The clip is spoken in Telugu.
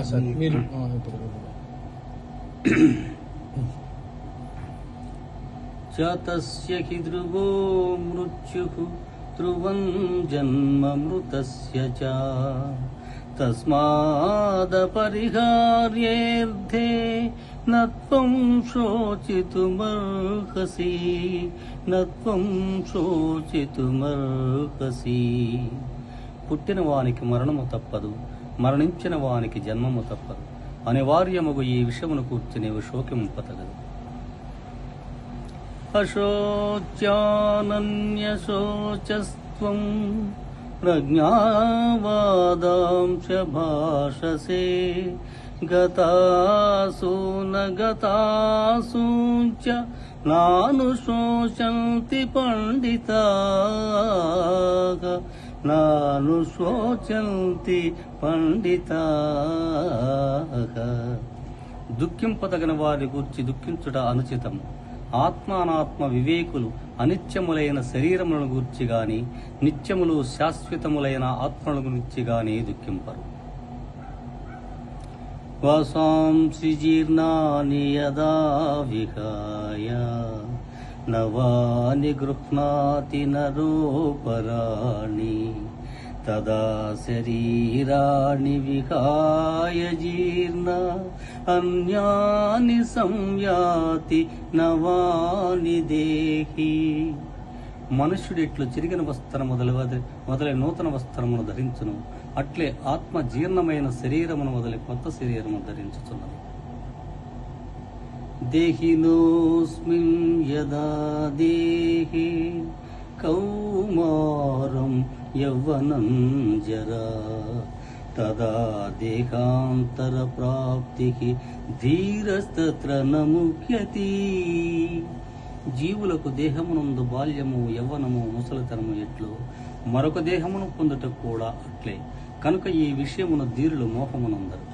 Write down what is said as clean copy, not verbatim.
సార్ మీరు ఇప్పుడు తస్య హి ధ్రువో మృత్యుః ధ్రువం జన్మ మృతస్య చ తస్మాదపరిహార్యేర్థే నత్వం శోచితుమర్హసి నత్వం శోచితుమర్హసి. పుట్టిన వానికి మరణము తప్పదు, మరణించిన వానికి జన్మము తప్పదు. అనివార్యముగు ఈ విషయమును కూర్చి నీవు శోకింపతగదు. అశోచ్యానన్యశోచస్త్వం ప్రజ్ఞావాదాంశ భాషసే గతాసు న గతాసు చ నానుశోచంతి పండితాః నానుశోచంతి పండితాః. దుఃఖింపదగిన వారి గూర్చి దుఃఖించుట అనుచితము. ఆత్మానాత్మ వివేకులు అనిత్యములైన శరీరములను గూర్చి గాని నిత్యములు శాశ్వతములైన ఆత్మల గురించి గాని దుఃఖింపరు. వాసాంసి జీర్ణాని యదా విహాయ నవాని గృహ్ణాతి నరోపరాణి తదా శరీరాణి విహాయ జీర్ణ అన్యాని సంయాతి నవాని దేహి. మనుష్యుడిట్లు చిరిగిన వస్త్రం మొదలై నూతన వస్త్రమును ధరించును, అట్లే ఆత్మ జీర్ణమైన శరీరమును మొదలై కొత్త శరీరమును ధరించుతున్నది. దేహినోస్మిన్ యదా దేహి కౌమారం యవ్వనం జరా తదా దేహాంతర ప్రాప్తికి ధీరస్తత్ర నముఖ్యతి. జీవులకు దేహమునందు బాల్యము యవ్వనము ముసలితనము ఎట్లు మరొక దేహమును పొందుట కూడా అట్లే. కనుక ఈ విషయమును ధీరులు మోహమునందరు.